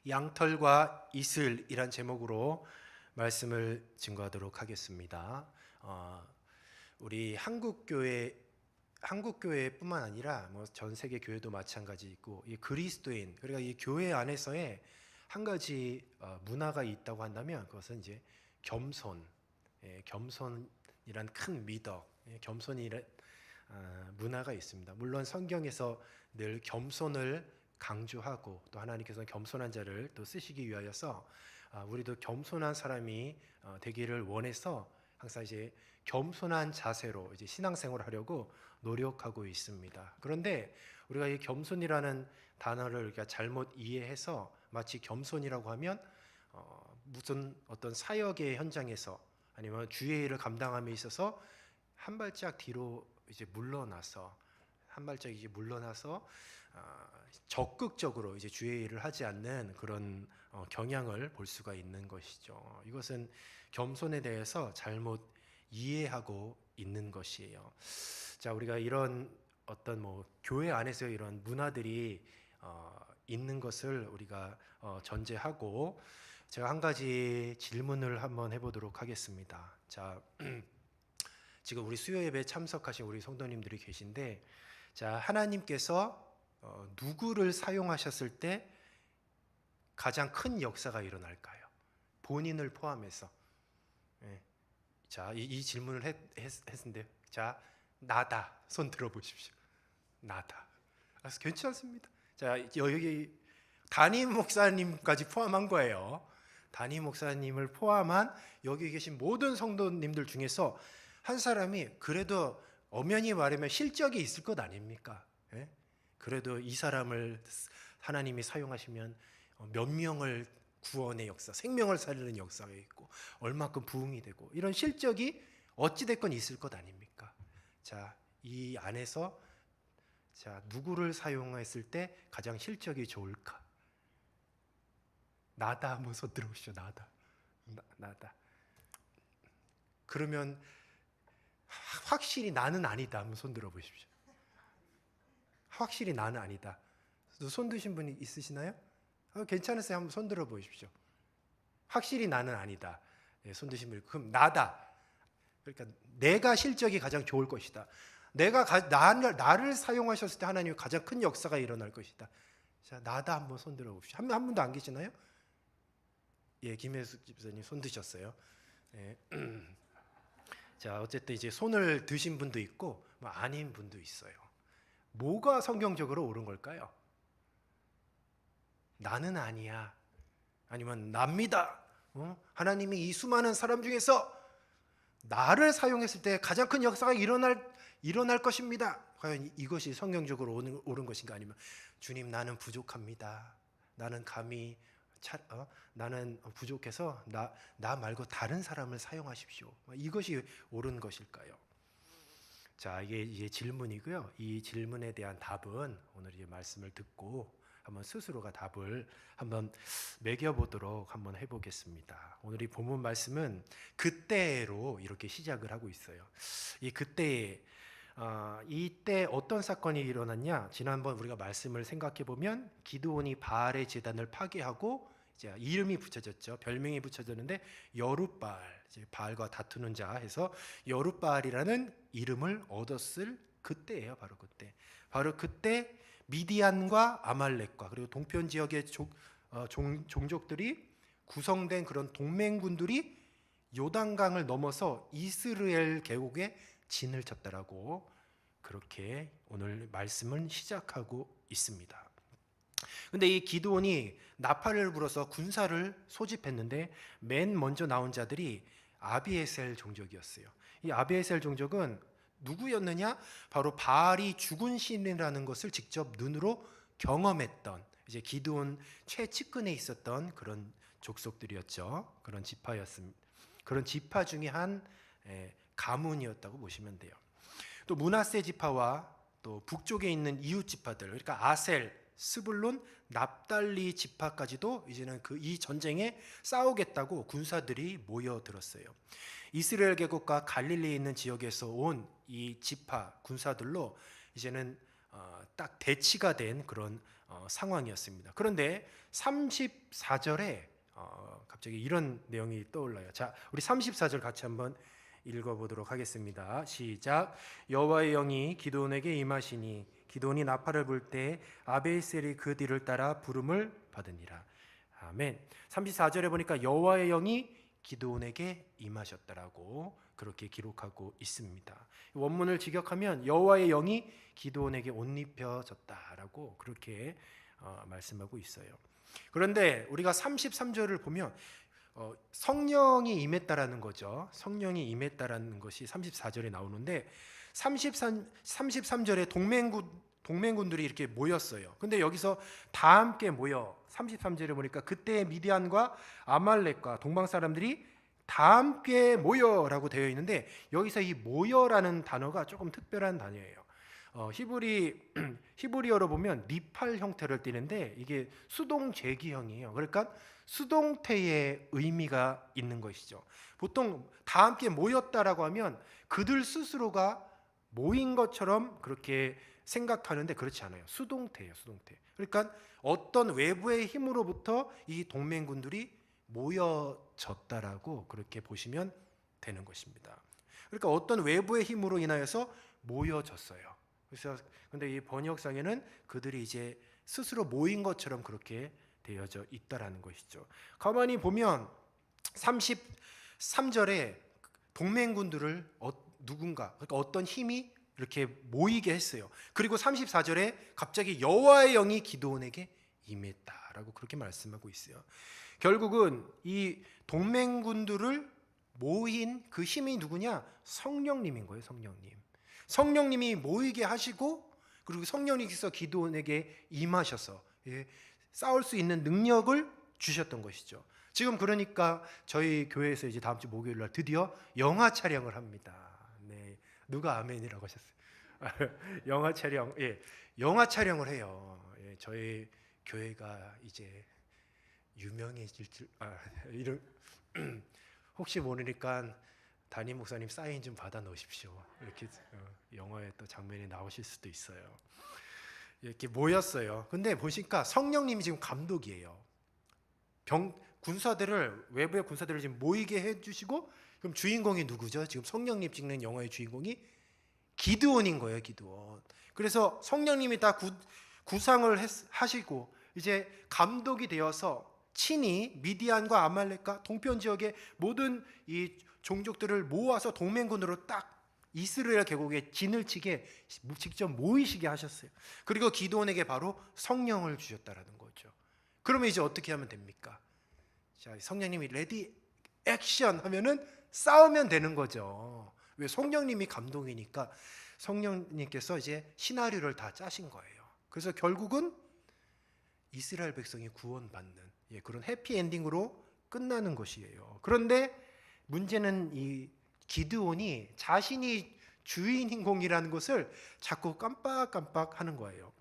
양털과 이슬이란 제목으로 말씀을 증거하도록 하겠습니다. 우리 한국교회뿐만 아니라 뭐 전 세계 교회도 마찬가지 있고, 이 그리스도인, 그러니까 이 교회 안에서의 한 가지 문화가 있다고 한다면 그것은 이제 겸손, 겸손이란 큰 미덕, 겸손이란 문화가 있습니다. 물론 성경에서 늘 겸손을 강조하고, 또 하나님께서는 겸손한 자를 또 쓰시기 위하여서 우리도 겸손한 사람이 되기를 원해서 항상 이제 겸손한 자세로 이제 신앙생활을 하려고 노력하고 있습니다. 그런데 우리가 이 겸손이라는 단어를 우리가 잘못 이해해서 마치 겸손이라고 하면 무슨 어떤 사역의 현장에서 아니면 주의 일을 감당함에 있어서 한 발짝 뒤로 이제 물러나서 적극적으로 이제 주의 일을 하지 않는 그런 경향을 볼 수가 있는 것이죠. 이것은 겸손에 대해서 잘못 이해하고 있는 것이에요. 자, 우리가 이런 어떤 교회 안에서 이런 문화들이 있는 것을 우리가 전제하고 제가 한 가지 질문을 한번 해보도록 하겠습니다. 자, 지금 우리 수요 예배에 참석하신 우리 성도님들이 계신데, 자, 하나님께서 누구를 사용하셨을 때 가장 큰 역사가 일어날까요? 본인을 포함해서. 자, 이 질문을 했는데, 자, 나다. 손 들어보십시오. 나다. 괜찮습니다. 자, 여기 담임 목사님까지 포함한 거예요. 담임 목사님을 포함한 여기 계신 모든 성도님들 중에서 한 사람이 그래도 엄연히 말하면 실적이 있을 것 아닙니까? 그래도 이 사람을 하나님이 사용하시면 몇 명을 구원의 역사, 생명을 살리는 역사가 있고 얼마큼 부흥이 되고 이런 실적이 어찌됐건 있을 것 아닙니까? 자, 이 안에서 자, 누구를 사용했을 때 가장 실적이 좋을까? 나다. 한번 손 들어보시죠. 나다. 그러면 확실히 나는 아니다. 한번 손 들어보십시오. 확실히 나는 아니다. 손 드신 분이 있으시나요? 괜찮으세요? 한번 손 들어보십시오. 확실히 나는 아니다. 손 드신 분이. 그럼 나다. 그러니까 내가 실적이 가장 좋을 것이다. 나를 사용하셨을 때 하나님이 가장 큰 역사가 일어날 것이다. 자, 나다. 한번 손 들어봅시다. 한 분도 안 계시나요? 예, 김혜수 집사님 손 드셨어요. 예. 자, 어쨌든 이제 손을 드신 분도 있고 아닌 분도 있어요. 뭐가 성경적으로 옳은 걸까요? 나는 아니야. 아니면 납니다. 하나님이 이 수많은 사람 중에서 나를 사용했을 때 가장 큰 역사가 일어날 것입니다. 과연 이것이 성경적으로 옳은 것인가? 아니면 주님, 나는 부족합니다. 나는 감히 나는 부족해서 나 말고 다른 사람을 사용하십시오. 이것이 옳은 것일까요? 자, 이게 질문이고요. 이 질문에 대한 답은 오늘 이 말씀을 듣고 한번 스스로가 답을 한번 매겨보도록 한번 해보겠습니다. 오늘 이 본문 말씀은 그때로 이렇게 시작을 하고 있어요. 이 그때에 이때 어떤 사건이 일어났냐? 지난번 우리가 말씀을 생각해 보면 기드온이 바알의 제단을 파괴하고 이제 이름이 붙여졌죠. 별명이 붙여졌는데 여룻바알, 이제 바알과 다투는 자 해서 여룻바알이라는 이름을 얻었을 그때예요. 바로 그때 미디안과 아말렉과 그리고 동편 지역의 종족들이 구성된 그런 동맹군들이 요단강을 넘어서 이스라엘 계곡에 진을 쳤다라고 그렇게 오늘 말씀은 시작하고 있습니다. 근데 이 기드온이 나팔을 불어서 군사를 소집했는데 맨 먼저 나온 자들이 아비에셀 종족이었어요. 이 아비에셀 종족은 누구였느냐? 바로 바알이 죽은 신이라는 것을 직접 눈으로 경험했던 이제 기드온 최측근에 있었던 그런 족속들이었죠. 그런 지파였습니다. 그런 지파 중에 한 가문이었다고 보시면 돼요. 또 므낫세 지파와 또 북쪽에 있는 이웃 지파들, 그러니까 아셀, 스불론, 납달리 지파까지도 이제는 이 전쟁에 싸우겠다고 군사들이 모여들었어요. 이스라엘 계곡과 갈릴리에 있는 지역에서 온 이 지파 군사들로 이제는 딱 대치가 된 그런 상황이었습니다. 그런데 34절에 갑자기 이런 내용이 떠올라요. 자, 우리 34절 같이 한번 읽어보도록 하겠습니다. 시작. 여호와의 영이 기드온에게 임하시니 기드온이 나팔을 불 때 아벨셀이 그 뒤를 따라 부름을 받으니라. 아멘. 34절에 보니까 여호와의 영이 기드온에게 임하셨다라고 그렇게 기록하고 있습니다. 원문을 직역하면 여호와의 영이 기드온에게 옷 입혀졌다라고 그렇게 말씀하고 있어요. 그런데 우리가 33절을 보면 성령이 임했다라는 거죠. 성령이 임했다라는 것이 34절에 나오는데 33절에 동맹군들이 이렇게 모였어요. 근데 여기서 다 함께 모여 33절에 보니까 그때 미디안과 아말렉과 동방 사람들이 다 함께 모여라고 되어 있는데 여기서 이 모여라는 단어가 조금 특별한 단어예요. 히브리어로 보면 니팔 형태를 띠는데 이게 수동 제기형이에요. 그러니까 수동태의 의미가 있는 것이죠. 보통 다 함께 모였다라고 하면 그들 스스로가 모인 것처럼 그렇게 생각하는데 그렇지 않아요. 수동태예요, 수동태. 그러니까 어떤 외부의 힘으로부터 이 동맹군들이 모여졌다라고 그렇게 보시면 되는 것입니다. 그러니까 어떤 외부의 힘으로 인하여서 모여졌어요. 그래서 근데 이 번역상에는 그들이 이제 스스로 모인 것처럼 그렇게 되어져 있다라는 것이죠. 가만히 보면 33절에 동맹군들을 누군가 그러니까 어떤 힘이 이렇게 모이게 했어요. 그리고 34절에 갑자기 여호와의 영이 기드온에게 임했다라고 그렇게 말씀하고 있어요. 결국은 이 동맹군들을 모인 그 힘이 누구냐? 성령님인 거예요. 성령님이 모이게 하시고 그리고 성령님께서 기드온에게 임하셔서 싸울 수 있는 능력을 주셨던 것이죠. 지금 그러니까 저희 교회에서 이제 다음 주 목요일 날 드디어 영화 촬영을 합니다. 네, 누가 아멘이라고 하셨어요? 영화 촬영을 해요. 저희 교회가 이제 유명해질 줄 이런 혹시 모르니까 담임 목사님 사인 좀 받아 놓으십시오. 이렇게 영화에 또 장면이 나오실 수도 있어요. 이렇게 모였어요. 근데 보니까 성령님이 지금 감독이에요. 외부의 군사들을 지금 모이게 해주시고 그럼 주인공이 누구죠? 지금 성령님 찍는 영화의 주인공이 기드온인 거예요. 기드온. 그래서 성령님이 다 구상을 하시고 이제 감독이 되어서 친히 미디안과 아말렉과 동편 지역의 모든 이 종족들을 모아서 동맹군으로 딱 이스라엘 계곡에 진을 치게 직접 모이시게 하셨어요. 그리고 기드온에게 바로 성령을 주셨다라는 거죠. 그러면 이제 어떻게 하면 됩니까? 자, 성령님이 레디 액션 하면은 싸우면 되는 거죠. 왜? 성령님이 감동이니까 성령님께서 이제 시나리오를 다 짜신 거예요. 그래서 결국은 이스라엘 백성이 구원받는 그런 해피엔딩으로 끝나는 것이에요. 그런데 문제는 이 기드온이 자신이 주인공이라는 것을 자꾸 깜빡하는 거예요.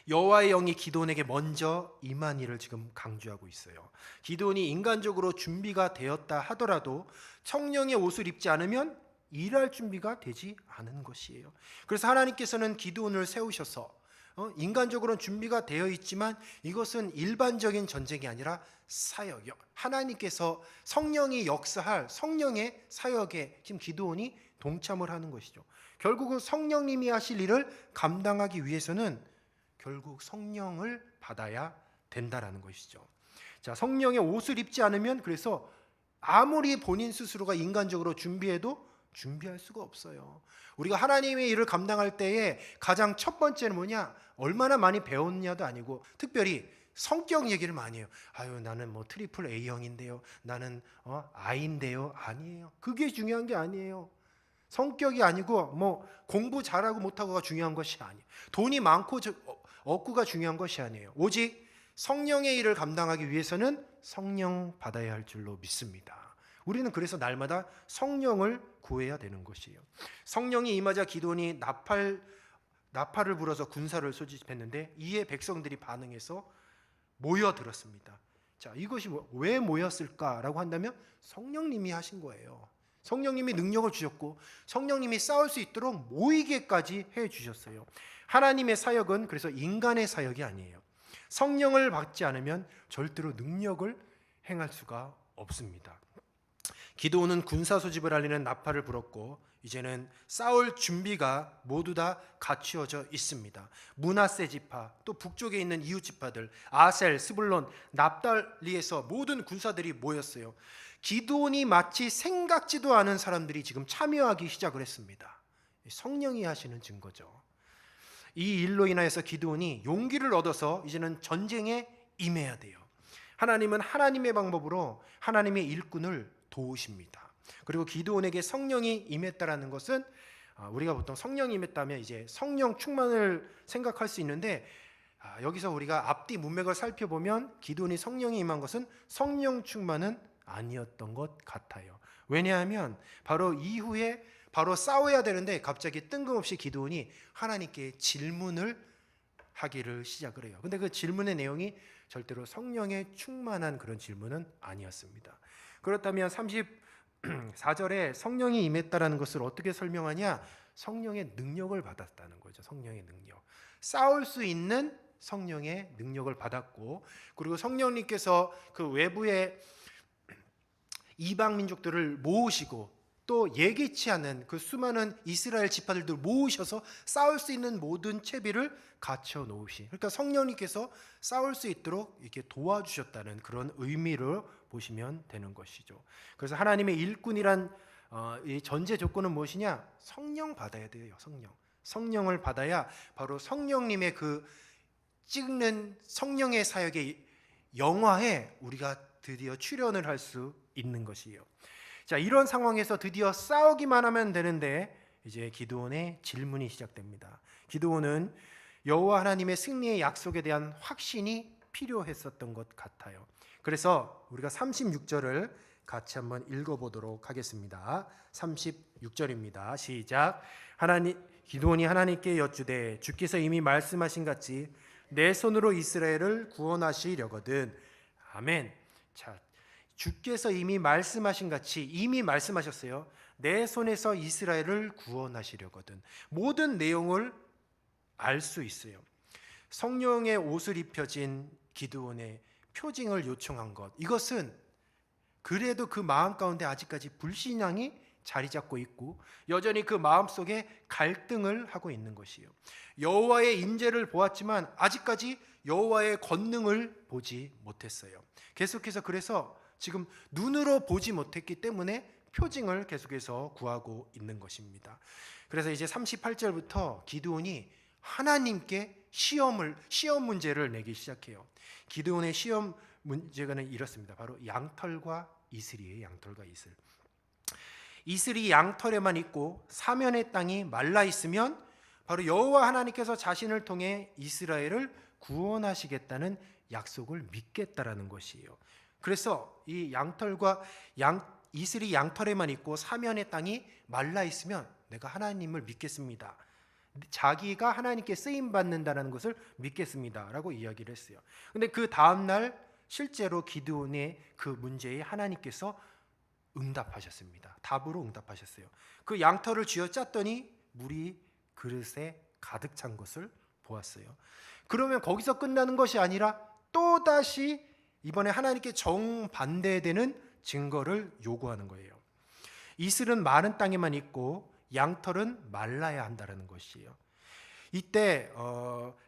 여호와의 영이 기드온에게 먼저 임하니를 지금 강조하고 있어요. 기드온이 인간적으로 준비가 되었다 하더라도 성령의 옷을 입지 않으면 일할 준비가 되지 않은 것이에요. 그래서 하나님께서는 기드온을 세우셔서 인간적으로는 준비가 되어 있지만 이것은 일반적인 전쟁이 아니라 사역, 하나님께서 성령이 역사할 성령의 사역에 지금 기드온이 동참을 하는 것이죠. 결국은 성령님이 하실 일을 감당하기 위해서는 결국 성령을 받아야 된다라는 것이죠. 자, 성령의 옷을 입지 않으면 그래서 아무리 본인 스스로가 인간적으로 준비해도 준비할 수가 없어요. 우리가 하나님의 일을 감당할 때에 가장 첫 번째는 뭐냐? 얼마나 많이 배웠냐도 아니고 특별히 성격 얘기를 많이 해요. 아유, 나는 뭐 트리플 A형인데요. 나는 I인데요. 아니에요. 그게 중요한 게 아니에요. 성격이 아니고 뭐 공부 잘하고 못하고가 중요한 것이 아니에요. 돈이 많고 없고가 중요한 것이 아니에요. 오직 성령의 일을 감당하기 위해서는 성령 받아야 할 줄로 믿습니다. 우리는 그래서 날마다 성령을 구해야 되는 것이에요. 성령이 임하자 기드온이 나팔을 불어서 군사를 소집했는데 이에 백성들이 반응해서 모여들었습니다. 자, 이것이 왜 모였을까라고 한다면 성령님이 하신 거예요. 성령님이 능력을 주셨고 성령님이 싸울 수 있도록 모이게까지 해 주셨어요. 하나님의 사역은 그래서 인간의 사역이 아니에요. 성령을 받지 않으면 절대로 능력을 행할 수가 없습니다. 기드온은 군사 소집을 알리는 나팔을 불었고 이제는 싸울 준비가 모두 다 갖추어져 있습니다. 므낫세 지파, 또 북쪽에 있는 이웃 지파들, 아셀, 스불론, 납달리에서 모든 군사들이 모였어요. 기드온이 마치 생각지도 않은 사람들이 지금 참여하기 시작을 했습니다. 성령이 하시는 증거죠. 이 일로 인하여서 기드온이 용기를 얻어서 이제는 전쟁에 임해야 돼요. 하나님은 하나님의 방법으로 하나님의 일꾼을 도우십니다. 그리고 기드온에게 성령이 임했다라는 것은 우리가 보통 성령이 임했다면 이제 성령 충만을 생각할 수 있는데 여기서 우리가 앞뒤 문맥을 살펴보면 기드온이 성령이 임한 것은 성령 충만은 아니었던 것 같아요. 왜냐하면 바로 이후에 바로 싸워야 되는데 갑자기 뜬금없이 기드온이 하나님께 질문을 하기를 시작을 해요. 근데 그 질문의 내용이 절대로 성령에 충만한 그런 질문은 아니었습니다. 그렇다면 34절에 성령이 임했다라는 것을 어떻게 설명하냐? 성령의 능력을 받았다는 거죠. 성령의 능력. 싸울 수 있는 성령의 능력을 받았고, 그리고 성령님께서 그 외부의 이방 민족들을 모으시고 또 예기치 않은 그 수많은 이스라엘 지파들도 모으셔서 싸울 수 있는 모든 채비를 갖춰 놓으시. 그러니까 성령님께서 싸울 수 있도록 이렇게 도와주셨다는 그런 의미로 보시면 되는 것이죠. 그래서 하나님의 일꾼이란 이 전제 조건은 무엇이냐? 성령 받아야 돼요. 성령을 받아야 바로 성령님의 그 찍는 성령의 사역의 영화에 우리가 드디어 출연을 할 수 있는 것이에요. 자, 이런 상황에서 드디어 싸우기만 하면 되는데 이제 기드온의 질문이 시작됩니다. 기드온은 여호와 하나님의 승리의 약속에 대한 확신이 필요했었던 것 같아요. 그래서 우리가 36절을 같이 한번 읽어보도록 하겠습니다. 36절입니다. 시작. 기드온이 하나님께 여쭈되 주께서 이미 말씀하신 같이 내 손으로 이스라엘을 구원하시려거든. 아멘. 자, 주께서 이미 말씀하신 같이 이미 말씀하셨어요. 내 손에서 이스라엘을 구원하시려거든. 모든 내용을 알 수 있어요. 성령의 옷을 입혀진 기드온의 표징을 요청한 것, 이것은 그래도 그 마음 가운데 아직까지 불신앙이 자리 잡고 있고 여전히 그 마음속에 갈등을 하고 있는 것이에요. 여호와의 임재를 보았지만 아직까지 여호와의 권능을 보지 못했어요. 계속해서 그래서 지금 눈으로 보지 못했기 때문에 표징을 계속해서 구하고 있는 것입니다. 그래서 이제 38절부터 기드온이 하나님께 시험 문제를 내기 시작해요. 기드온의 시험 문제가 이렇습니다. 바로 양털과 이슬이에요. 양털과 이슬. 이슬이 양털에만 있고 사면의 땅이 말라 있으면 바로 여호와 하나님께서 자신을 통해 이스라엘을 구원하시겠다는 약속을 믿겠다라는 것이에요. 그래서 이 이슬이 양털에만 있고 사면의 땅이 말라 있으면 내가 하나님을 믿겠습니다. 자기가 하나님께 쓰임 받는다는 것을 믿겠습니다라고 이야기를 했어요. 근데 그 다음 날 실제로 기드온의 그 문제에 하나님께서 응답하셨습니다. 답으로 응답하셨어요. 그 양털을 쥐어짰더니 물이 그릇에 가득 찬 것을 보았어요. 그러면 거기서 끝나는 것이 아니라 또다시 이번에 하나님께 정반대되는 증거를 요구하는 거예요. 이슬은 마른 땅에만 있고 양털은 말라야 한다는 것이에요. 이때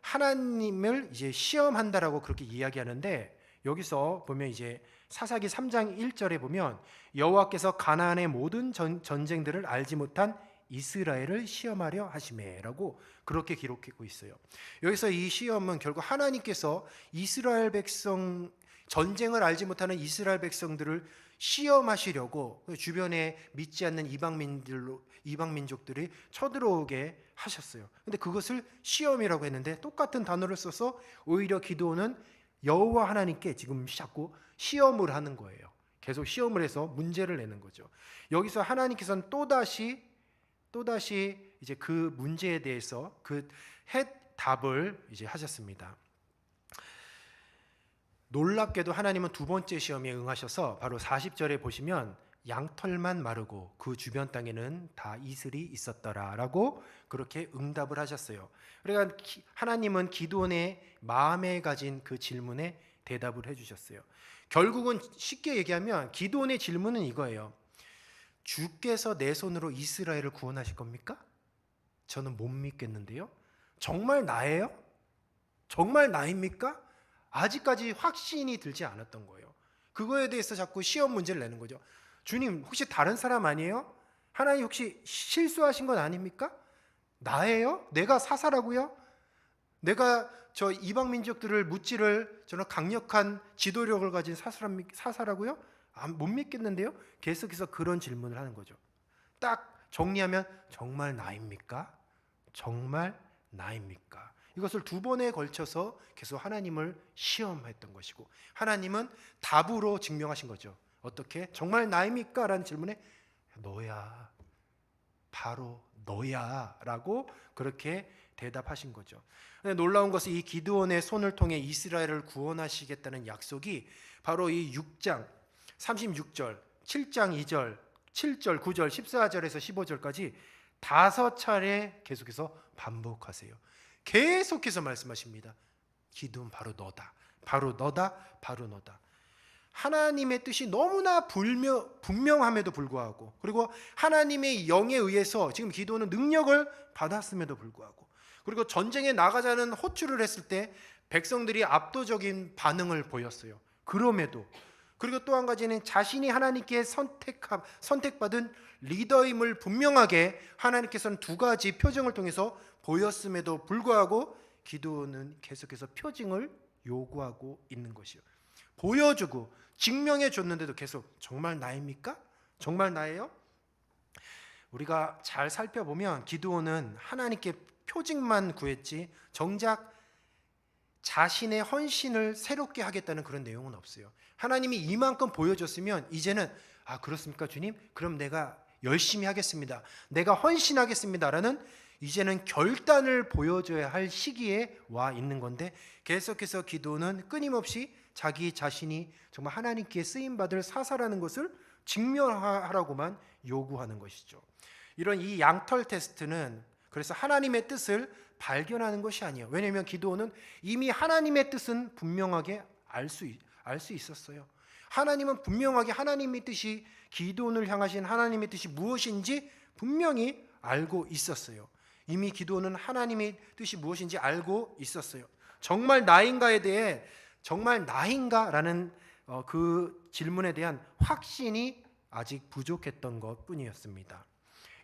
하나님을 이제 시험한다라고 그렇게 이야기하는데 여기서 보면 이제 사사기 3장 1절에 보면 여호와께서 가나안의 모든 전쟁들을 알지 못한 이스라엘을 시험하려 하시매라고 그렇게 기록하고 있어요. 여기서 이 시험은 결국 하나님께서 이스라엘 백성 전쟁을 알지 못하는 이스라엘 백성들을 시험하시려고 주변에 믿지 않는 이방 민족들이 쳐들어오게 하셨어요. 근데 그것을 시험이라고 했는데 똑같은 단어를 써서 오히려 기드온은 여호와 하나님께 지금 자꾸 시험을 하는 거예요. 계속 시험을 해서 문제를 내는 거죠. 여기서 하나님께서는 또다시 이제 그 문제에 대해서 그 답을 이제 하셨습니다. 놀랍게도 하나님은 두 번째 시험에 응하셔서 바로 40절에 보시면 양털만 마르고 그 주변 땅에는 다 이슬이 있었더라라고 그렇게 응답을 하셨어요. 그러니까 하나님은 기드온의 마음에 가진 그 질문에 대답을 해주셨어요. 결국은 쉽게 얘기하면 기드온의 질문은 이거예요. 주께서 내 손으로 이스라엘을 구원하실 겁니까? 저는 못 믿겠는데요. 정말 나예요? 정말 나입니까? 아직까지 확신이 들지 않았던 거예요. 그거에 대해서 자꾸 시험 문제를 내는 거죠. 주님, 혹시 다른 사람 아니에요? 하나님 혹시 실수하신 건 아닙니까? 나예요? 내가 사사라고요? 내가 저 이방 민족들을 무찌를 저는 강력한 지도력을 가진 사사라고요? 못 믿겠는데요? 계속해서 그런 질문을 하는 거죠. 딱 정리하면 정말 나입니까? 정말 나입니까? 이것을 두 번에 걸쳐서 계속 하나님을 시험했던 것이고 하나님은 답으로 증명하신 거죠. 어떻게? 정말 나입니까? 라는 질문에 너야, 바로 너야 라고 그렇게 대답하신 거죠. 놀라운 것은 이 기드온의 손을 통해 이스라엘을 구원하시겠다는 약속이 바로 이 6장 36절, 7장 2절, 7절, 9절, 14절에서 15절까지 5차례 계속해서 반복하세요. 계속해서 말씀하십니다. 기드온 바로 너다. 바로 너다. 바로 너다. 하나님의 뜻이 너무나 분명함에도 불구하고 그리고 하나님의 영에 의해서 지금 기드온은 능력을 받았음에도 불구하고 그리고 전쟁에 나가자는 호출을 했을 때 백성들이 압도적인 반응을 보였어요. 그럼에도 그리고 또 한 가지는 자신이 하나님께 선택받은 리더임을 분명하게 하나님께서는 두 가지 표징을 통해서 보였음에도 불구하고 기드온은 계속해서 표징을 요구하고 있는 것이요. 보여주고 증명해 줬는데도 계속 정말 나입니까? 정말 나예요? 우리가 잘 살펴보면 기드온은 하나님께 표징만 구했지 정작 자신의 헌신을 새롭게 하겠다는 그런 내용은 없어요. 하나님이 이만큼 보여줬으면 이제는 그렇습니까 주님? 그럼 내가 열심히 하겠습니다. 내가 헌신하겠습니다 라는 이제는 결단을 보여줘야 할 시기에 와 있는 건데 계속해서 기도는 끊임없이 자기 자신이 정말 하나님께 쓰임받을 사사라는 것을 증명하라고만 요구하는 것이죠. 이런 이 양털 테스트는 그래서 하나님의 뜻을 발견하는 것이 아니에요. 왜냐하면 기드온은 이미 하나님의 뜻은 분명하게 알 수 있었어요. 하나님은 분명하게 하나님의 뜻이 기드온을 향하신 하나님의 뜻이 무엇인지 분명히 알고 있었어요. 이미 기드온은 하나님의 뜻이 무엇인지 알고 있었어요. 정말 나인가에 대해 정말 나인가라는 그 질문에 대한 확신이 아직 부족했던 것뿐이었습니다.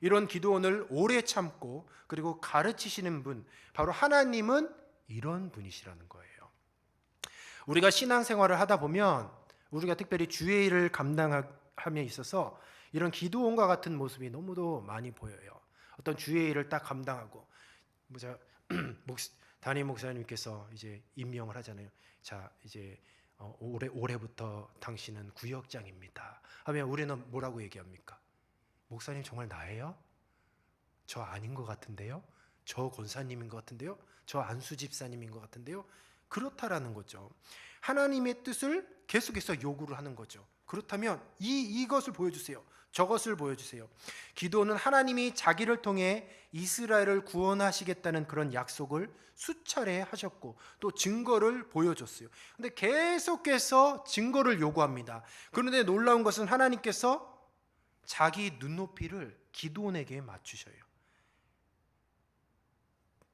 이런 기드온을 오래 참고 그리고 가르치시는 분 바로 하나님은 이런 분이시라는 거예요. 우리가 신앙생활을 하다 보면 우리가 특별히 주의 일을 감당함에 있어서 이런 기드온과 같은 모습이 너무도 많이 보여요. 어떤 주의 일을 딱 감당하고 담임 목사님께서 이제 임명을 하잖아요. 자 이제 올해부터 당신은 구역장입니다 하면 우리는 뭐라고 얘기합니까? 목사님 정말 나예요? 저 아닌 것 같은데요? 저 권사님인 것 같은데요? 저 안수 집사님인 것 같은데요? 그렇다라는 거죠. 하나님의 뜻을 계속해서 요구를 하는 거죠. 그렇다면 이것을 보여주세요. 저것을 보여주세요. 기도는 하나님이 자기를 통해 이스라엘을 구원하시겠다는 그런 약속을 수차례 하셨고 또 증거를 보여줬어요. 근데 계속해서 증거를 요구합니다. 그런데 놀라운 것은 하나님께서 자기 눈높이를 기드온에게 맞추셔요.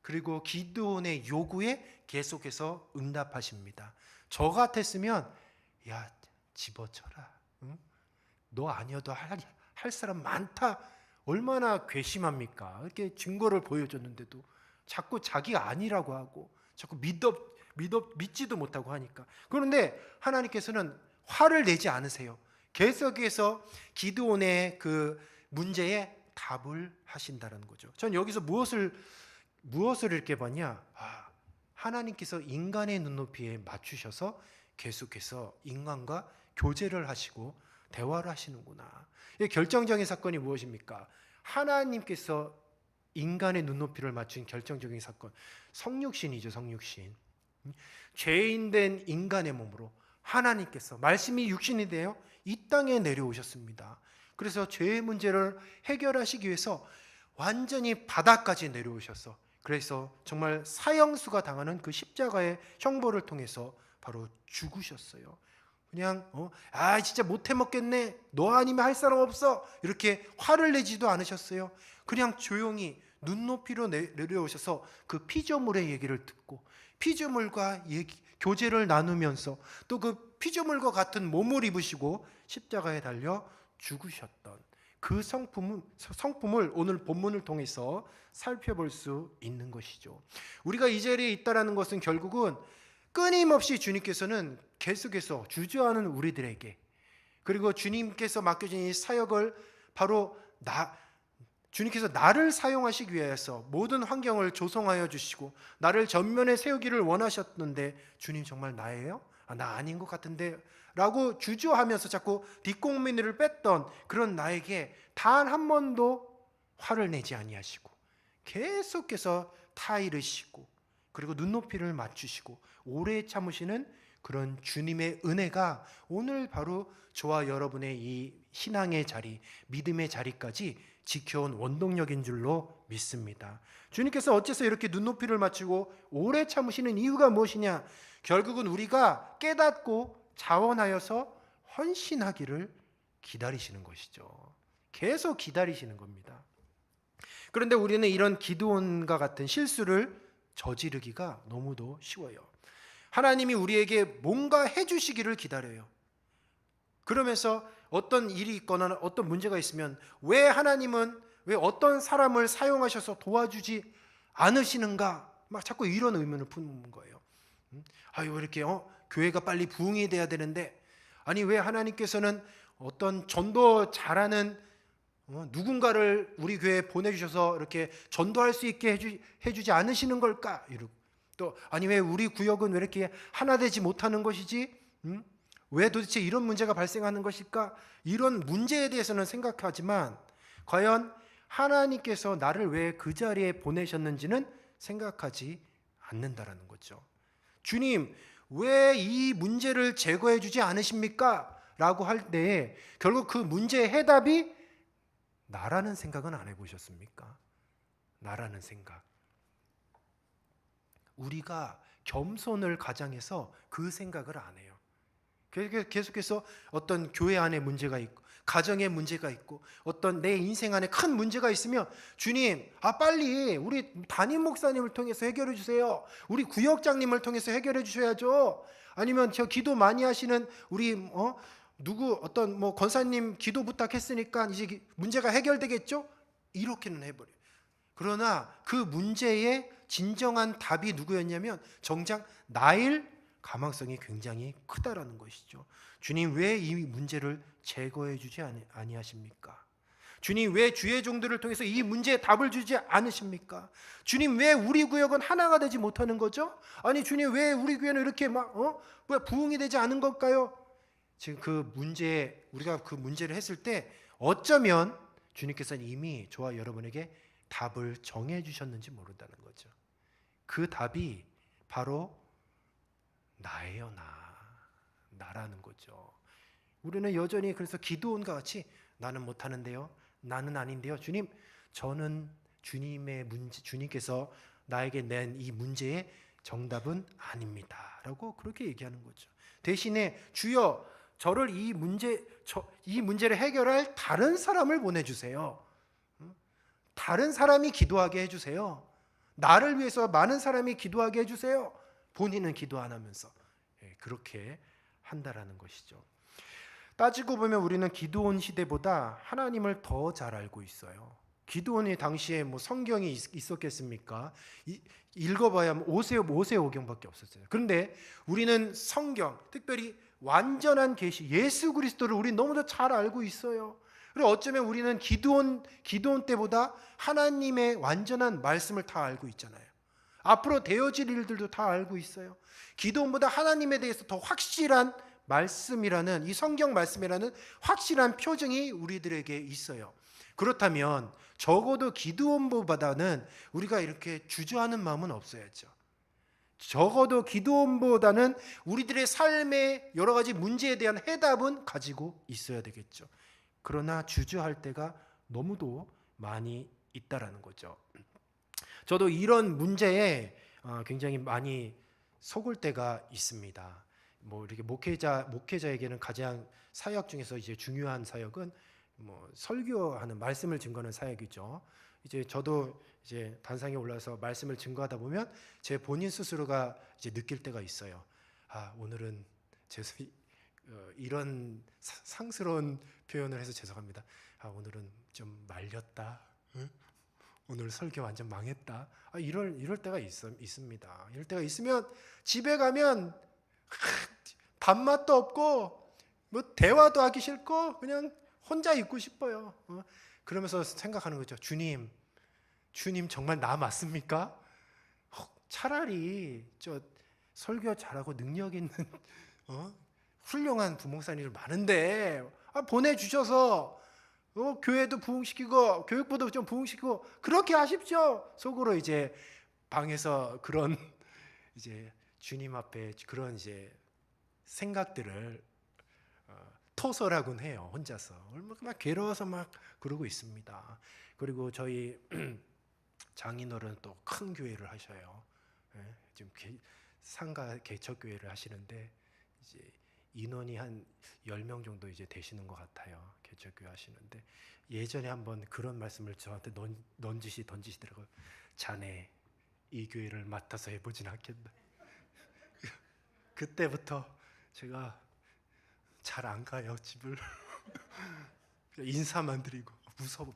그리고 기드온의 요구에 계속해서 응답하십니다. 저 같았으면 야 집어쳐라. 응? 너 아니어도 할 사람 많다. 얼마나 괘씸합니까? 이렇게 증거를 보여줬는데도 자꾸 자기가 아니라고 하고 자꾸 믿지도 못하고 하니까. 그런데 하나님께서는 화를 내지 않으세요. 계속해서 기드온의 그 문제에 답을 하신다는 거죠. 전 여기서 무엇을 이렇게 봤냐? 하나님께서 인간의 눈높이에 맞추셔서 계속해서 인간과 교제를 하시고 대화를 하시는구나. 결정적인 사건이 무엇입니까? 하나님께서 인간의 눈높이를 맞춘 결정적인 사건, 성육신이죠. 성육신. 죄인된 인간의 몸으로 하나님께서 말씀이 육신이 되어 이 땅에 내려오셨습니다. 그래서 죄의 문제를 해결하시기 위해서 완전히 바닥까지 내려오셔서, 그래서 정말 사형수가 당하는 그 십자가의 형벌을 통해서 바로 죽으셨어요. 그냥 진짜 못해 먹겠네, 너 아니면 할 사람 없어, 이렇게 화를 내지도 않으셨어요. 그냥 조용히 눈높이로 내려오셔서 그 피조물의 얘기를 듣고 피조물과 교제를 나누면서 또 그 피조물과 같은 몸을 입으시고 십자가에 달려 죽으셨던 그 성품을 오늘 본문을 통해서 살펴볼 수 있는 것이죠. 우리가 이 자리에 있다라는 것은 결국은 끊임없이 주님께서는 계속해서 주저하는 우리들에게, 그리고 주님께서 맡겨진 이 사역을 바로 주님께서 나를 사용하시기 위해서 모든 환경을 조성하여 주시고 나를 전면에 세우기를 원하셨는데, 주님 정말 나예요? 나 아닌 것 같은데 라고 주저하면서 자꾸 뒷공문을 뺐던 그런 나에게 단 한 번도 화를 내지 아니하시고 계속해서 타이르시고, 그리고 눈높이를 맞추시고 오래 참으시는 그런 주님의 은혜가 오늘 바로 저와 여러분의 이 신앙의 자리, 믿음의 자리까지 지켜온 원동력인 줄로 믿습니다. 주님께서 어째서 이렇게 눈높이를 맞추고 오래 참으시는 이유가 무엇이냐? 결국은 우리가 깨닫고 자원하여서 헌신하기를 기다리시는 것이죠. 계속 기다리시는 겁니다. 그런데 우리는 이런 기드온과 같은 실수를 저지르기가 너무도 쉬워요. 하나님이 우리에게 뭔가 해주시기를 기다려요. 그러면서 어떤 일이 있거나 어떤 문제가 있으면 왜 하나님은 왜 어떤 사람을 사용하셔서 도와주지 않으시는가, 막 자꾸 이런 의문을 품는 거예요. 왜 이렇게 교회가 빨리 부흥이 돼야 되는데, 아니 왜 하나님께서는 어떤 전도 잘하는 누군가를 우리 교회에 보내주셔서 이렇게 전도할 수 있게 해주지 않으시는 걸까? 이러고 또 아니 왜 우리 구역은 왜 이렇게 하나 되지 못하는 것이지? 왜 도대체 이런 문제가 발생하는 것일까? 이런 문제에 대해서는 생각하지만 과연 하나님께서 나를 왜 그 자리에 보내셨는지는 생각하지 않는다라는 거죠. 주님, 왜 이 문제를 제거해 주지 않으십니까? 라고 할 때에 결국 그 문제의 해답이 나라는 생각은 안 해보셨습니까? 나라는 생각. 우리가 겸손을 가장해서 그 생각을 안 해요. 계속해서 어떤 교회 안에 문제가 있고 가정에 문제가 있고 어떤 내 인생 안에 큰 문제가 있으면 주님, 빨리 우리 담임 목사님을 통해서 해결해 주세요. 우리 구역장님을 통해서 해결해 주셔야죠. 아니면 저 기도 많이 하시는 우리 어떤 권사님 기도 부탁했으니까 이제 문제가 해결되겠죠? 이렇게는 해버려요. 그러나 그 문제의 진정한 답이 누구였냐면 정작 나일 가망성이 굉장히 크다라는 것이죠. 주님, 왜 이 문제를 제거해 주지 아니하십니까? 주님, 왜 주의 종들을 통해서 이 문제에 답을 주지 않으십니까? 주님, 왜 우리 구역은 하나가 되지 못하는 거죠? 아니 주님, 왜 우리 교회는 이렇게 왜 부흥이 되지 않은 걸까요? 지금 그 문제, 우리가 그 문제를 했을 때 어쩌면 주님께서는 이미 저와 여러분에게 답을 정해 주셨는지 모른다는 거죠. 그 답이 바로 나예요, 나라는 거죠. 우리는 여전히 그래서 기드온과 같이 나는 못하는데요, 나는 아닌데요, 주님, 저는 주님의 문제, 주님께서 나에게 낸 이 문제의 정답은 아닙니다 라고 그렇게 얘기하는 거죠. 대신에 주여, 저를 이 문제를 해결할 다른 사람을 보내주세요. 다른 사람이 기도하게 해주세요. 나를 위해서 많은 사람이 기도하게 해주세요. 본인은 기도 안 하면서 그렇게 한다라는 것이죠. 따지고 보면 우리는 기드온 시대보다 하나님을 더 잘 알고 있어요. 기드온이 당시에 성경이 있었겠습니까? 읽어봐야 모세오경밖에 없었어요. 그런데 우리는 성경, 특별히 완전한 계시, 예수 그리스도를 우리 너무도 잘 알고 있어요. 그리고 어쩌면 우리는 기드온 때보다 하나님의 완전한 말씀을 다 알고 있잖아요. 앞으로 되어질 일들도 다 알고 있어요. 기드온보다 하나님에 대해서 더 확실한 말씀이라는, 이 성경 말씀이라는 확실한 표징이 우리들에게 있어요. 그렇다면 적어도 기드온보다는 우리가 이렇게 주저하는 마음은 없어야죠. 적어도 기드온보다는 우리들의 삶의 여러 가지 문제에 대한 해답은 가지고 있어야 되겠죠. 그러나 주저할 때가 너무도 많이 있다라는 거죠. 저도 이런 문제에 굉장히 많이 속을 때가 있습니다. 뭐 이렇게 목회자에게는 가장 사역 중에서 이제 중요한 사역은 뭐 설교하는 말씀을 증거하는 사역이죠. 이제 저도 이제 단상에 올라서 말씀을 증거하다 보면 제 본인 스스로가 이제 느낄 때가 있어요. 오늘은 이런 상스러운 표현을 해서 죄송합니다. 오늘은 좀 말렸다. 응? 오늘 설교 완전 망했다. 이럴 때가 있습니다. 이럴 때가 있으면 집에 가면 밥맛도 없고 뭐 대화도 하기 싫고 그냥 혼자 있고 싶어요. 그러면서 생각하는 거죠. 주님 정말 나 맞습니까? 차라리 저 설교 잘하고 능력 있는 훌륭한 부목사님들 많은데 보내주셔서 교회도 부흥시키고 교육부도 좀 부흥시키고 그렇게 하십시오. 속으로 이제 방에서 그런 이제 주님 앞에 그런 이제 생각들을 토설하곤 해요. 혼자서 얼마나 막 괴로워서 막 그러고 있습니다. 그리고 저희 장인어른 또 큰 교회를 하셔요. 지금 상가 개척교회를 하시는데 이제 인원이 한 10명 정도 이제 되시는 것 같아요. 개척교회 하시는데 예전에 한번 그런 말씀을 저한테 던지시더라고요. 자네 이 교회를 맡아서 해보진 않겠나. 그때부터 제가 잘 안 가요, 집을. 인사만 드리고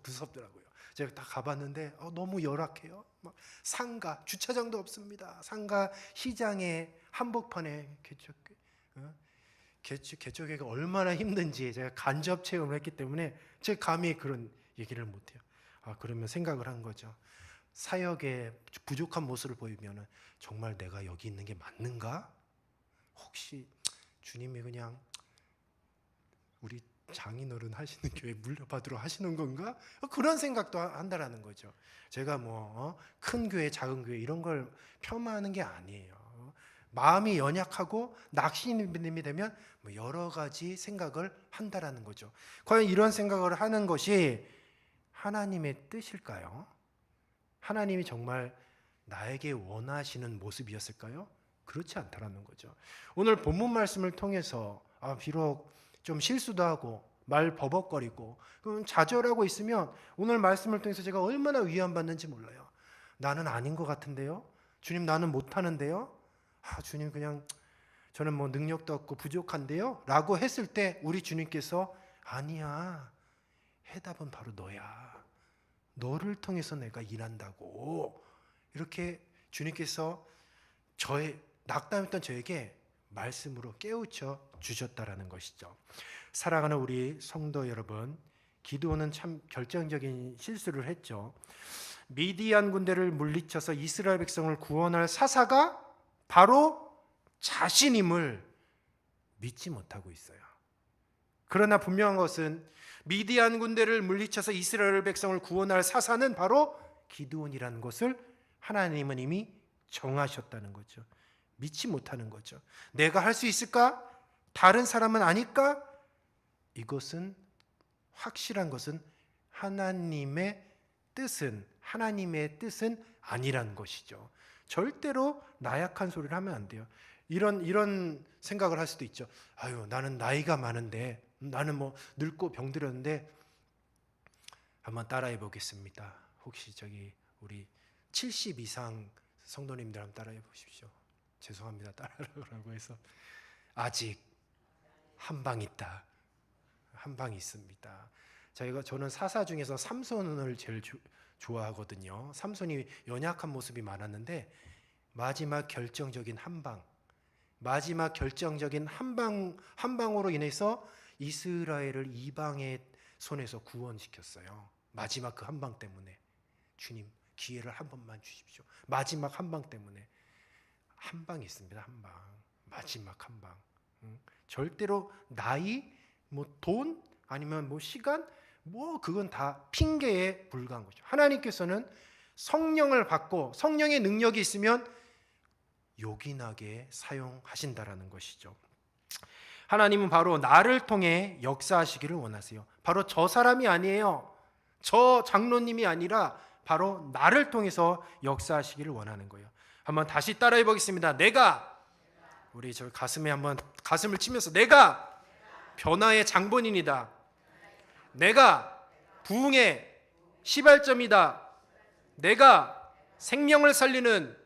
무섭더라고요. 제가 다 가봤는데 너무 열악해요. 막 상가 주차장도 없습니다. 상가 시장에 한복판에 개척교회가 얼마나 힘든지 제가 간접 체험을 했기 때문에 제가 감히 그런 얘기를 못해요. 그러면 생각을 한 거죠. 사역에 부족한 모습을 보이면 정말 내가 여기 있는 게 맞는가? 혹시 주님이 그냥 우리 장인어른 하시는 교회 물려받으러 하시는 건가? 그런 생각도 한다라는 거죠. 제가 뭐 큰 교회 작은 교회 이런 걸 폄하하는 게 아니에요. 마음이 연약하고 낙심이 되면 뭐 여러 가지 생각을 한다라는 거죠. 과연 이런 생각을 하는 것이 하나님의 뜻일까요? 하나님이 정말 나에게 원하시는 모습이었을까요? 그렇지 않다라는 거죠. 오늘 본문 말씀을 통해서 비록 좀 실수도 하고 말 버벅거리고 그럼 좌절하고 있으면 오늘 말씀을 통해서 제가 얼마나 위안받는지 몰라요. 나는 아닌 것 같은데요? 주님 나는 못하는데요? 주님 그냥 저는 뭐 능력도 없고 부족한데요? 라고 했을 때 우리 주님께서 아니야. 해답은 바로 너야. 너를 통해서 내가 일한다고. 이렇게 주님께서 낙담했던 저에게 말씀으로 깨우쳐 주셨다라는 것이죠. 사랑하는 우리 성도 여러분, 기드온은 참 결정적인 실수를 했죠. 미디안 군대를 물리쳐서 이스라엘 백성을 구원할 사사가 바로 자신임을 믿지 못하고 있어요. 그러나 분명한 것은 미디안 군대를 물리쳐서 이스라엘 백성을 구원할 사사는 바로 기드온이라는 것을 하나님은 이미 정하셨다는 거죠. 믿지 못하는 거죠. 내가 할 수 있을까? 다른 사람은 아닐까? 이것은 확실한 것은 하나님의 뜻은 아니라는 것이죠. 절대로 나약한 소리를 하면 안 돼요. 이런 생각을 할 수도 있죠. 나는 나이가 많은데 나는 뭐 늙고 병들었는데 한번 따라해 보겠습니다. 혹시 우리 70 이상 성도님들 한번 따라해 보십시오. 죄송합니다. 따라하라고 해서 아직 한 방 있다. 한 방이 있습니다. 저는 사사 중에서 삼손을 제일 좋아하거든요. 삼손이 연약한 모습이 많았는데 마지막 결정적인 한 방으로 인해서 이스라엘을 이방의 손에서 구원시켰어요. 마지막 그 한 방 때문에 주님 기회를 한 번만 주십시오. 마지막 한 방 때문에 한 방이 있습니다. 한 방. 마지막 한 방. 절대로 나이, 돈, 아니면 시간, 그건 다 핑계에 불과한 거죠. 하나님께서는 성령을 받고 성령의 능력이 있으면 요긴하게 사용하신다라는 것이죠. 하나님은 바로 나를 통해 역사하시기를 원하세요. 바로 저 사람이 아니에요. 저 장로님이 아니라 바로 나를 통해서 역사하시기를 원하는 거예요. 한번 다시 따라해 보겠습니다. 우리 저 가슴에 한번 가슴을 치면서 내가 변화의 장본인이다. 내가 부흥의 시발점이다. 내가 생명을 살리는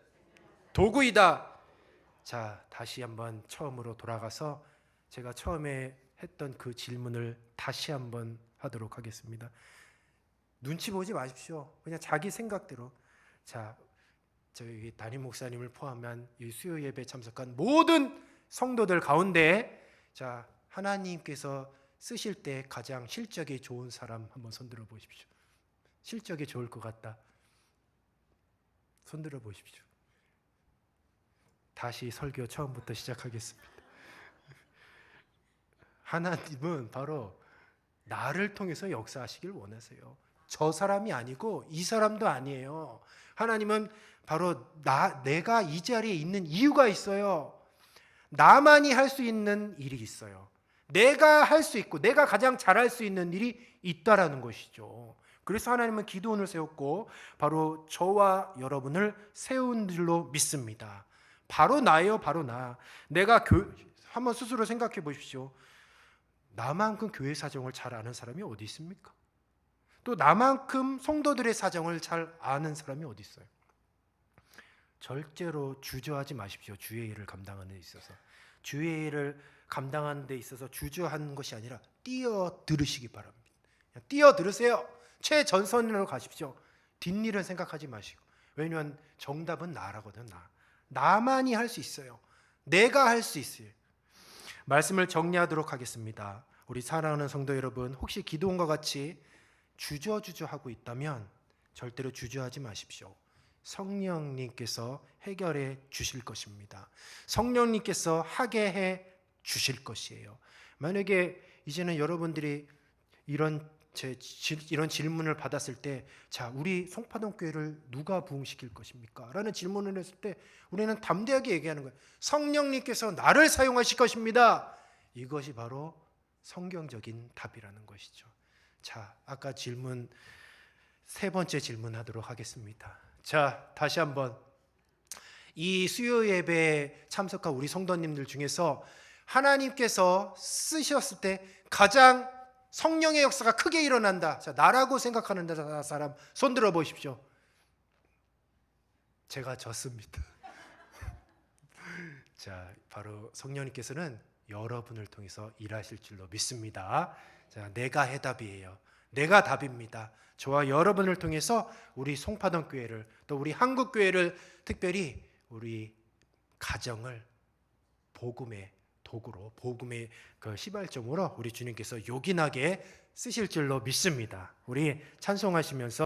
도구이다. 자, 다시 한번 처음으로 돌아가서 제가 처음에 했던 그 질문을 다시 한번 하도록 하겠습니다. 눈치 보지 마십시오. 그냥 자기 생각대로. 자, 저희 담임 목사님을 포함한 이 수요 예배에 참석한 모든 성도들 가운데 자, 하나님께서 쓰실 때 가장 실적이 좋은 사람 한번 손들어 보십시오. 실적이 좋을 것 같다. 손들어 보십시오. 다시 설교 처음부터 시작하겠습니다. 하나님은 바로 나를 통해서 역사하시길 원하세요. 저 사람이 아니고 이 사람도 아니에요. 하나님은 바로 내가 이 자리에 있는 이유가 있어요. 나만이 할 수 있는 일이 있어요. 내가 할 수 있고 내가 가장 잘할 수 있는 일이 있다라는 것이죠. 그래서 하나님은 기도원을 세웠고 바로 저와 여러분을 세운 줄로 믿습니다. 바로 나예요. 바로 나. 내가 한번 스스로 생각해 보십시오. 나만큼 교회 사정을 잘 아는 사람이 어디 있습니까? 또 나만큼 성도들의 사정을 잘 아는 사람이 어디 있어요? 절대로 주저하지 마십시오. 주의 일을 감당하는 데 있어서. 주의 일을 감당하는 데 있어서 주저하는 것이 아니라 뛰어들으시기 바랍니다. 뛰어들으세요. 최전선으로 가십시오. 뒷일은 생각하지 마시고. 왜냐하면 정답은 나라거든. 나만이 할 수 있어요. 내가 할 수 있어요. 말씀을 정리하도록 하겠습니다. 우리 사랑하는 성도 여러분, 혹시 기도원과 같이 주저하고 있다면 절대로 주저하지 마십시오. 성령님께서 해결해 주실 것입니다. 성령님께서 하게 해 주실 것이에요. 만약에 이제는 여러분들이 이런 질문을 받았을 때, 자, 우리 송파동 교회를 누가 부흥시킬 것입니까? 라는 질문을 했을 때 우리는 담대하게 얘기하는 거예요. 성령님께서 나를 사용하실 것입니다. 이것이 바로 성경적인 답이라는 것이죠. 자, 아까 질문 세 번째 질문하도록 하겠습니다. 자, 다시 한번 이 수요 예배에 참석한 우리 성도님들 중에서 하나님께서 쓰셨을 때 가장 성령의 역사가 크게 일어난다. 자, 나라고 생각하는 사람 손 들어 보십시오. 제가 졌습니다. 자, 바로 성령님께서는 여러분을 통해서 일하실 줄로 믿습니다. 자, 내가 해답이에요. 내가 답입니다. 저와 여러분을 통해서 우리 송파동 교회를 또 우리 한국 교회를 특별히 우리 가정을 복음의 도구로 복음의 그 시발점으로 우리 주님께서 요긴하게 쓰실 줄로 믿습니다. 우리 찬송하시면서